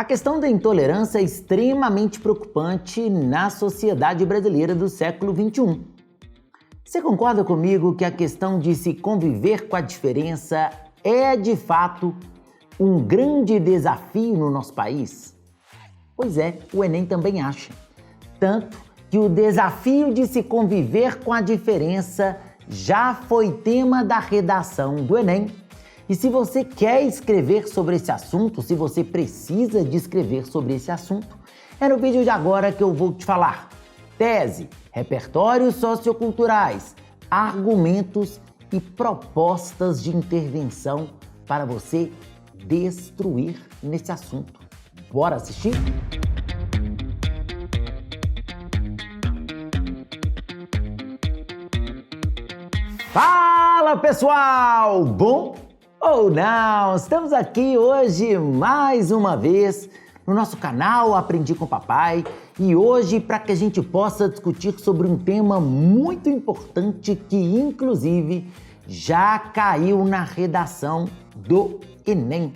questão da intolerância é extremamente preocupante na sociedade brasileira do século XXI. Você concorda comigo que a questão de se conviver com a diferença é, de fato, um grande desafio no nosso país? Pois é, o Enem também acha. Tanto que o desafio de se conviver com a diferença já foi tema da redação do Enem. E se você quer escrever sobre esse assunto, se você precisa de escrever sobre esse assunto, é no vídeo de agora que eu vou te falar. Tese, repertórios socioculturais, argumentos e propostas de intervenção para você destruir nesse assunto. Bora assistir? Fala pessoal! Bom ou não? Estamos aqui hoje mais uma vez no nosso canal Aprendi com Papai e hoje para que a gente possa discutir sobre um tema muito importante que inclusive já caiu na redação do Enem.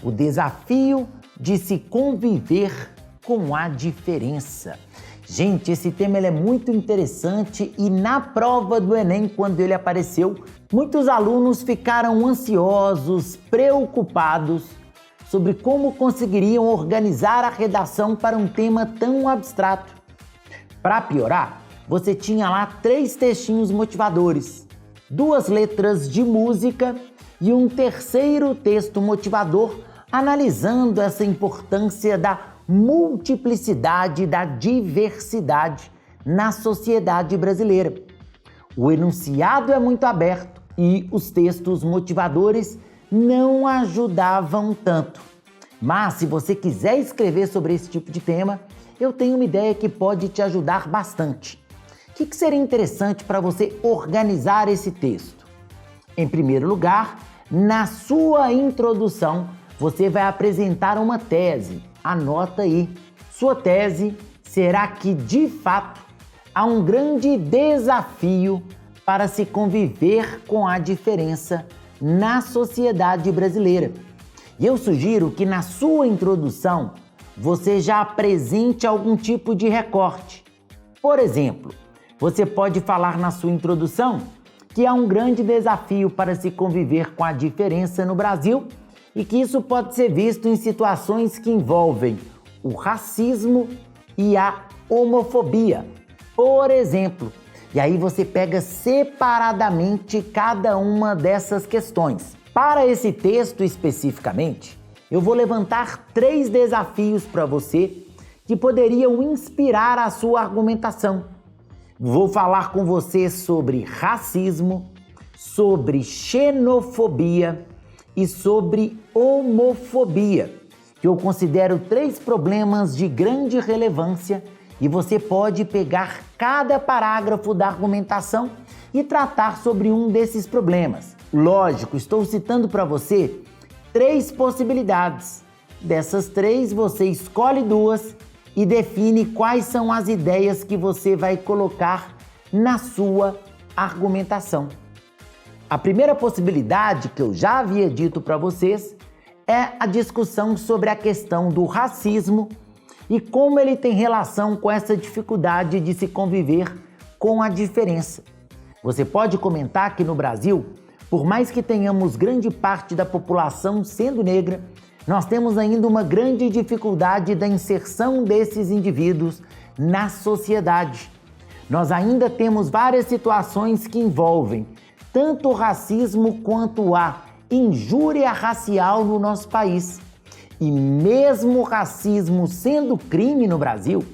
O desafio de se conviver com a diferença. Gente, esse tema ele é muito interessante e na prova do Enem, quando ele apareceu, muitos alunos ficaram ansiosos, preocupados sobre como conseguiriam organizar a redação para um tema tão abstrato. Para piorar, você tinha lá 3 textinhos motivadores, 2 letras de música e um terceiro texto motivador analisando essa importância da multiplicidade, da diversidade na sociedade brasileira. O enunciado é muito aberto e os textos motivadores não ajudavam tanto. Mas se você quiser escrever sobre esse tipo de tema, eu tenho uma ideia que pode te ajudar bastante. O que seria interessante para você organizar esse texto? Em primeiro lugar, na sua introdução, você vai apresentar uma tese. Anota aí. Sua tese será que, de fato, há um grande desafio para se conviver com a diferença na sociedade brasileira. E eu sugiro que na sua introdução você já apresente algum tipo de recorte. Por exemplo, você pode falar na sua introdução que há um grande desafio para se conviver com a diferença no Brasil e que isso pode ser visto em situações que envolvem o racismo e a homofobia, por exemplo. E aí você pega separadamente cada uma dessas questões. Para esse texto especificamente, eu vou levantar 3 desafios para você que poderiam inspirar a sua argumentação. Vou falar com você sobre racismo, sobre xenofobia e sobre homofobia, que eu considero 3 problemas de grande relevância e você pode pegar cada parágrafo da argumentação e tratar sobre um desses problemas. Lógico, estou citando para você 3 possibilidades. Dessas 3, você escolhe 2 e define quais são as ideias que você vai colocar na sua argumentação. A primeira possibilidade que eu já havia dito para vocês é a discussão sobre a questão do racismo e como ele tem relação com essa dificuldade de se conviver com a diferença. Você pode comentar que no Brasil, por mais que tenhamos grande parte da população sendo negra, nós temos ainda uma grande dificuldade da inserção desses indivíduos na sociedade. Nós ainda temos várias situações que envolvem tanto o racismo quanto a injúria racial no nosso país. E mesmo o racismo sendo crime no Brasil,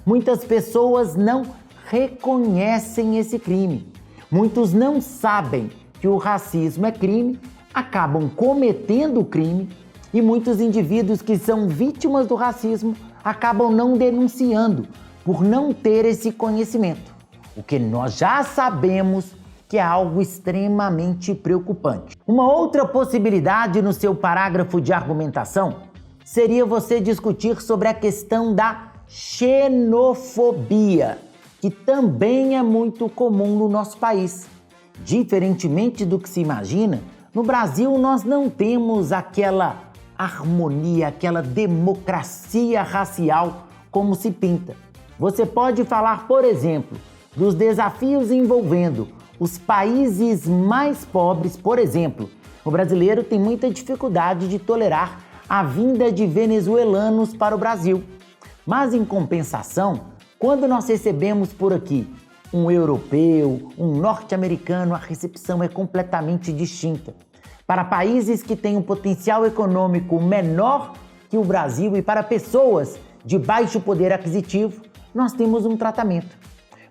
muitas pessoas não reconhecem esse crime. Muitos não sabem que o racismo é crime, acabam cometendo o crime e muitos indivíduos que são vítimas do racismo acabam não denunciando por não ter esse conhecimento. O que nós já sabemos que é algo extremamente preocupante. Uma outra possibilidade no seu parágrafo de argumentação seria você discutir sobre a questão da xenofobia, que também é muito comum no nosso país. Diferentemente do que se imagina, no Brasil nós não temos aquela harmonia, aquela democracia racial como se pinta. Você pode falar, por exemplo, dos desafios envolvendo os países mais pobres. Por exemplo, o brasileiro tem muita dificuldade de tolerar a vinda de venezuelanos para o Brasil. Mas, em compensação, quando nós recebemos por aqui um europeu, um norte-americano, a recepção é completamente distinta. Para países que têm um potencial econômico menor que o Brasil e para pessoas de baixo poder aquisitivo, nós temos um tratamento.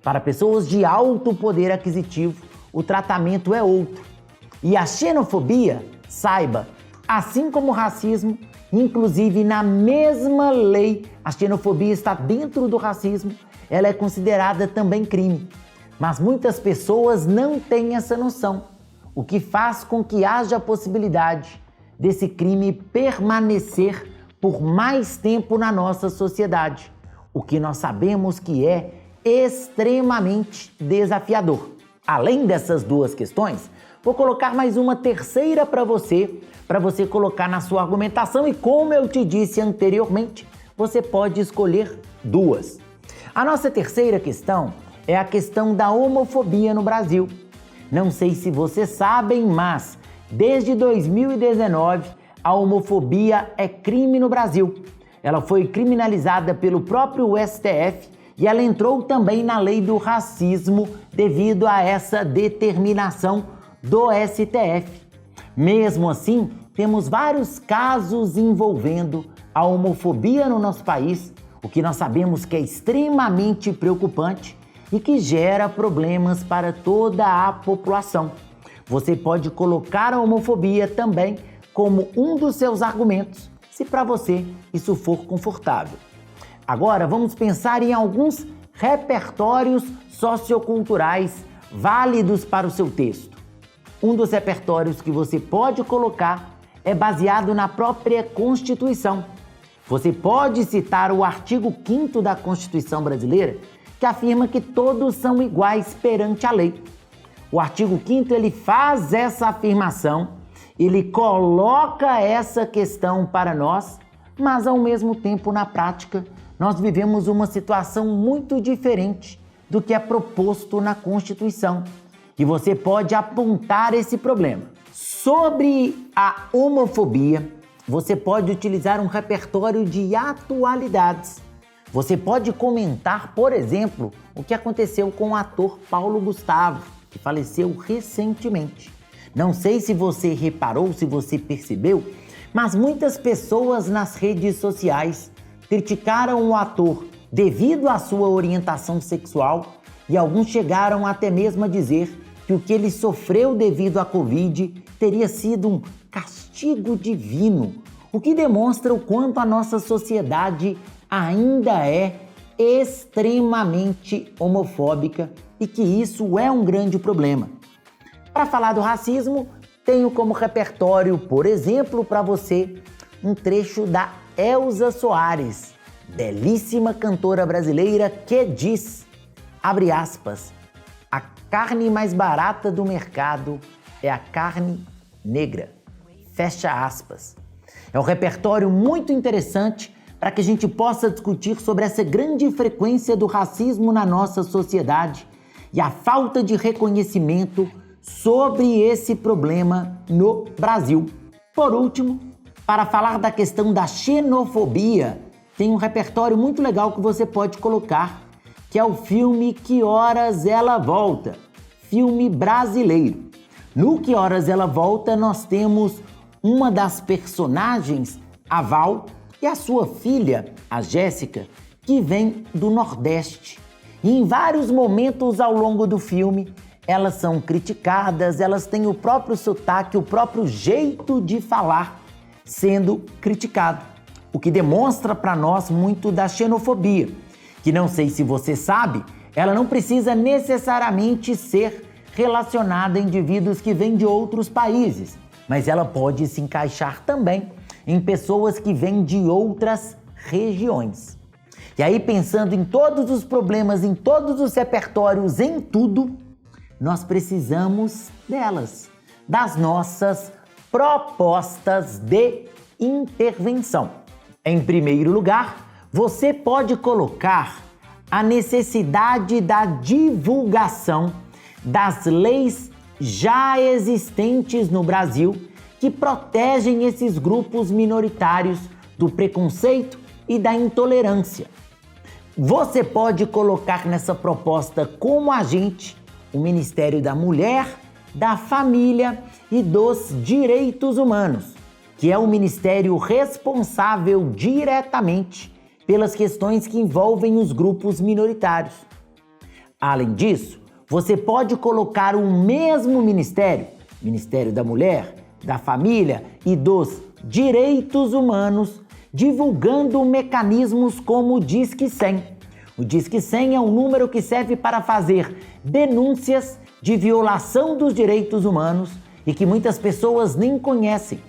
Para pessoas de alto poder aquisitivo, o tratamento é outro. E a xenofobia, saiba, assim como o racismo, inclusive na mesma lei, a xenofobia está dentro do racismo, ela é considerada também crime. Mas muitas pessoas não têm essa noção, o que faz com que haja a possibilidade desse crime permanecer por mais tempo na nossa sociedade, o que nós sabemos que é extremamente desafiador. Além dessas duas questões, vou colocar mais uma terceira para você colocar na sua argumentação e, como eu te disse anteriormente, você pode escolher duas. A nossa terceira questão é a questão da homofobia no Brasil. Não sei se vocês sabem, mas desde 2019 a homofobia é crime no Brasil. Ela foi criminalizada pelo próprio STF e ela entrou também na lei do racismo devido a essa determinação do STF. Mesmo assim, temos vários casos envolvendo a homofobia no nosso país, o que nós sabemos que é extremamente preocupante e que gera problemas para toda a população. Você pode colocar a homofobia também como um dos seus argumentos, se para você isso for confortável. Agora vamos pensar em alguns repertórios socioculturais válidos para o seu texto. Um dos repertórios que você pode colocar é baseado na própria Constituição. Você pode citar o artigo 5º da Constituição brasileira, que afirma que todos são iguais perante a lei. O artigo 5º ele faz essa afirmação, ele coloca essa questão para nós, mas ao mesmo tempo, na prática, nós vivemos uma situação muito diferente do que é proposto na Constituição. E você pode apontar esse problema. Sobre a homofobia, você pode utilizar um repertório de atualidades. Você pode comentar, por exemplo, o que aconteceu com o ator Paulo Gustavo, que faleceu recentemente. Não sei se você reparou, se você percebeu, mas muitas pessoas nas redes sociais criticaram o ator devido à sua orientação sexual e alguns chegaram até mesmo a dizer que o que ele sofreu devido à Covid teria sido um castigo divino, o que demonstra o quanto a nossa sociedade ainda é extremamente homofóbica e que isso é um grande problema. Para falar do racismo, tenho como repertório, por exemplo, para você, um trecho da Elza Soares, belíssima cantora brasileira, que diz, abre aspas, a carne mais barata do mercado é a carne negra, fecha aspas. É um repertório muito interessante para que a gente possa discutir sobre essa grande frequência do racismo na nossa sociedade e a falta de reconhecimento sobre esse problema no Brasil. Por último, para falar da questão da xenofobia, tem um repertório muito legal que você pode colocar, que é o filme Que Horas Ela Volta, filme brasileiro. No Que Horas Ela Volta, nós temos uma das personagens, a Val, e a sua filha, a Jéssica, que vem do Nordeste. E em vários momentos ao longo do filme, elas são criticadas, elas têm o próprio sotaque, o próprio jeito de falar sendo criticado. O que demonstra para nós muito da xenofobia, que não sei se você sabe, ela não precisa necessariamente ser relacionada a indivíduos que vêm de outros países, mas ela pode se encaixar também em pessoas que vêm de outras regiões. E aí, pensando em todos os problemas, em todos os repertórios, em tudo, nós precisamos delas, das nossas propostas de intervenção. Em primeiro lugar, você pode colocar a necessidade da divulgação das leis já existentes no Brasil que protegem esses grupos minoritários do preconceito e da intolerância. Você pode colocar nessa proposta como agente o Ministério da Mulher, da Família e dos Direitos Humanos, que é o ministério responsável diretamente pelas questões que envolvem os grupos minoritários. Além disso, você pode colocar o mesmo ministério, Ministério da Mulher, da Família e dos Direitos Humanos, divulgando mecanismos como o Disque 100. O Disque 100 é um número que serve para fazer denúncias de violação dos direitos humanos e que muitas pessoas nem conhecem.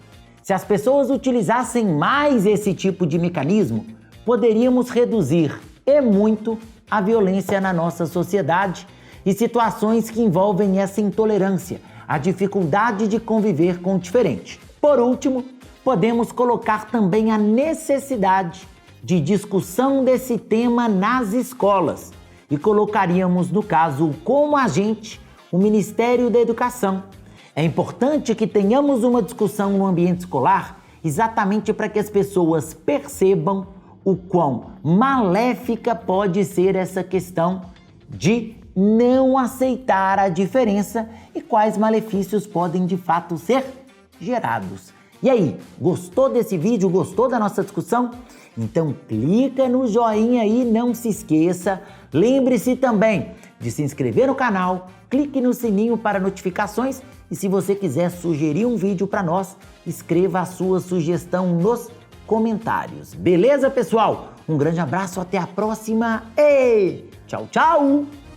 Se as pessoas utilizassem mais esse tipo de mecanismo, poderíamos reduzir e muito a violência na nossa sociedade e situações que envolvem essa intolerância, a dificuldade de conviver com o diferente. Por último, podemos colocar também a necessidade de discussão desse tema nas escolas e colocaríamos, no caso, como agente, o Ministério da Educação. É importante que tenhamos uma discussão no ambiente escolar exatamente para que as pessoas percebam o quão maléfica pode ser essa questão de não aceitar a diferença e quais malefícios podem de fato ser gerados. E aí, gostou desse vídeo? Gostou da nossa discussão? Então clica no joinha aí, não se esqueça. Lembre-se também de se inscrever no canal, clique no sininho para notificações e se você quiser sugerir um vídeo para nós, escreva a sua sugestão nos comentários. Beleza, pessoal? Um grande abraço, até a próxima e tchau, tchau!